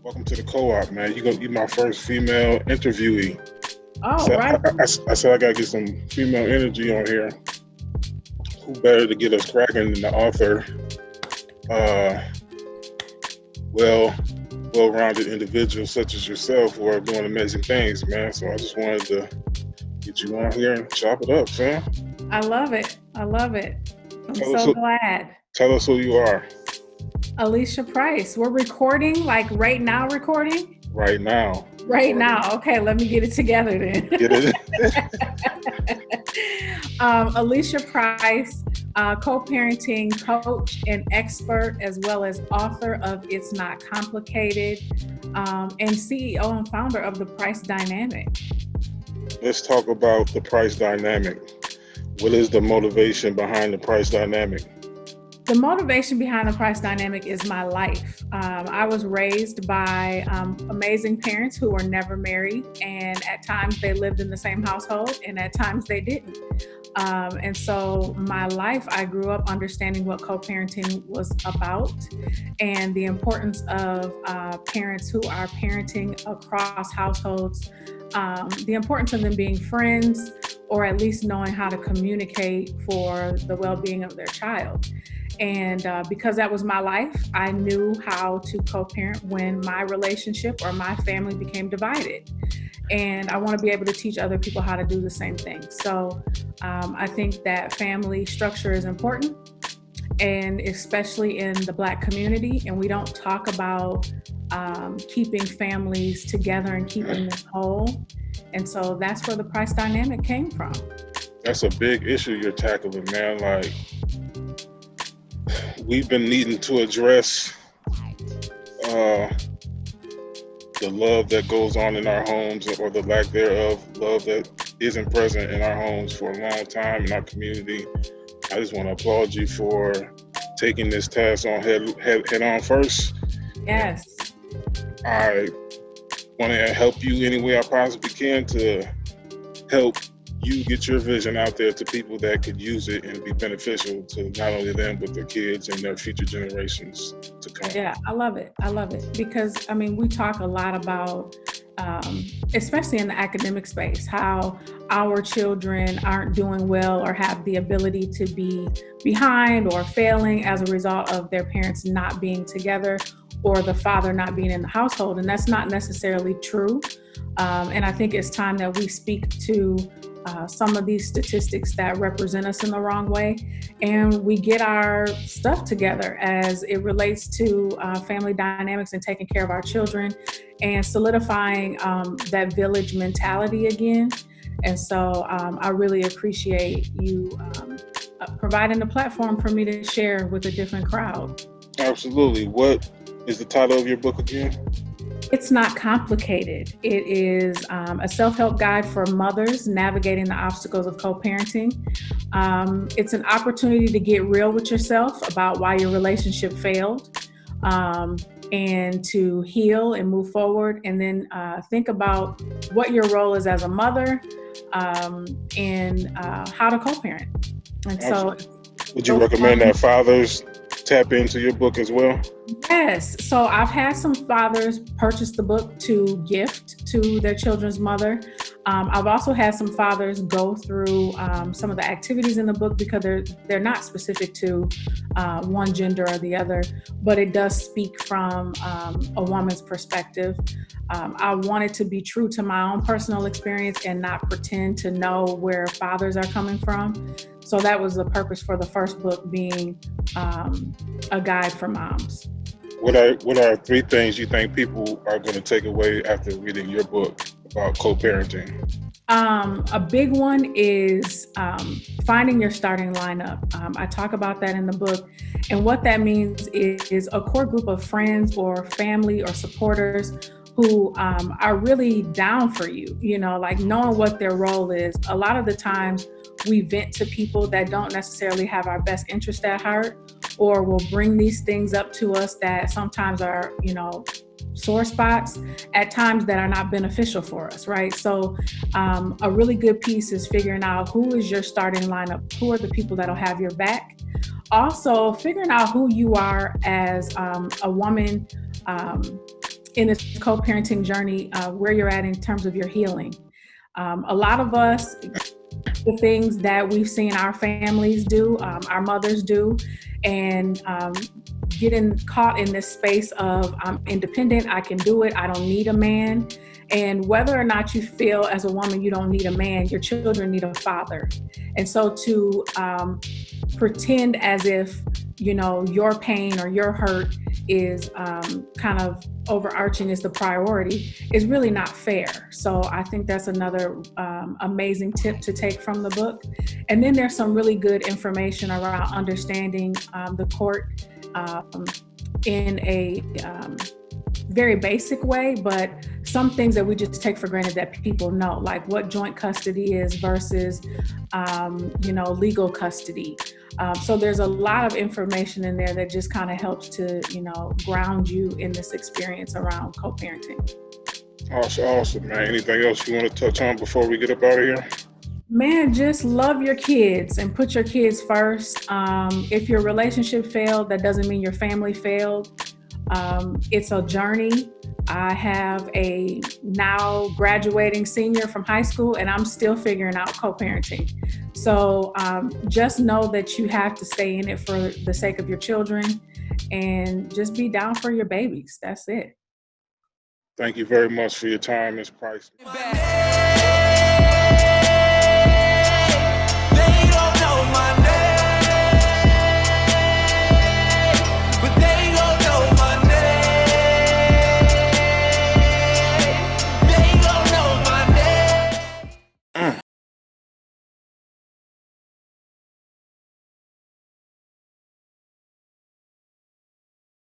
Welcome to the co-op, man. You're my first female interviewee. Oh, So right. I said I gotta get some female energy on here. Who better to get us cracking than the author? Uh, well-rounded individuals such as yourself who are doing amazing things, man. So I just wanted to get you on here and chop it up, fam. I love it. I'm Tell us so glad. tell us who you are Alysha Price. We're recording, like right now recording? right now. Right now. Okay, let me get it together then. Get it? Alysha Price, co-parenting coach and expert, as well as author of It's Not Complicated, and CEO and founder of The Price Dynamic. Let's talk about the price dynamic. What is the motivation behind the price dynamic? The motivation behind the price dynamic is my life. I was raised by amazing parents who were never married, and at times they lived in the same household, and at times they didn't. And so my life, I grew up understanding what co-parenting was about and the importance of parents who are parenting across households, the importance of them being friends, or at least knowing how to communicate for the well-being of their child. And because that was my life, I knew how to co-parent when my relationship or my family became divided. And I want to be able to teach other people how to do the same thing. So I think that family structure is important, and especially in the Black community. And we don't talk about keeping families together and keeping them whole. And so that's where the price dynamic came from. That's a big issue you're tackling, man. Like, we've been needing to address the love that goes on in our homes, or the lack thereof, love that isn't present in our homes for a long time in our community. I just want to applaud you for taking this task on head on first. Yes. I want to help you any way I possibly can to help you get your vision out there to people that could use it and be beneficial to not only them, but their kids and their future generations to come. Yeah, I love it. Because, I mean, we talk a lot about, especially in the academic space, how our children aren't doing well or have the ability to be behind or failing as a result of their parents not being together or the father not being in the household. And that's not necessarily true. And I think it's time that we speak to some of these statistics that represent us in the wrong way, and we get our stuff together as it relates to family dynamics and taking care of our children and solidifying that village mentality again. And so I really appreciate you providing a platform for me to share with a different crowd. Absolutely. What is the title of your book again? It's Not Complicated. It is a self-help guide for mothers navigating the obstacles of co-parenting. It's an opportunity to get real with yourself about why your relationship failed, and to heal and move forward, and then think about what your role is as a mother, and how to co-parent. And so, would you recommend that fathers tap into your book as well? Yes. So I've had some fathers purchase the book to gift to their children's mother. I've also had some fathers go through some of the activities in the book because they're not specific to one gender or the other, but it does speak from a woman's perspective. I wanted to be true to my own personal experience and not pretend to know where fathers are coming from. So that was the purpose for the first book, being a guide for moms. What are 3 things you think people are going to take away after reading your book about co-parenting? A big one is finding your starting lineup. I talk about that in the book. And what that means is a core group of friends or family or supporters who are really down for you, like knowing what their role is. A lot of the times we vent to people that don't necessarily have our best interest at heart, or will bring these things up to us that sometimes are, sore spots at times that are not beneficial for us, right? So a really good piece is figuring out who is your starting lineup, who are the people that'll have your back, also figuring out who you are as a woman um, in this co-parenting journey, where you're at in terms of your healing. A lot of us, the things that we've seen our families do, our mothers do, and getting caught in this space of I'm independent, I can do it, I don't need a man. And whether or not you feel as a woman you don't need a man, your children need a father. And so to pretend as if, you know, your pain or your hurt is kind of overarching as the priority is really not fair. So I think that's another amazing tip to take from the book. And then there's some really good information around understanding the court in a very basic way, but some things that we just take for granted that people know, like what joint custody is versus, legal custody. So there's a lot of information in there that just kind of helps to, ground you in this experience around co-parenting. Awesome, man. Anything else you want to touch on before we get up out of here? Man, just love your kids and put your kids first. If your relationship failed, that doesn't mean your family failed. It's a journey. I have a now graduating senior from high school, and I'm still figuring out co-parenting. So just know that you have to stay in it for the sake of your children and just be down for your babies. That's it. Thank you very much for your time, Ms. Price.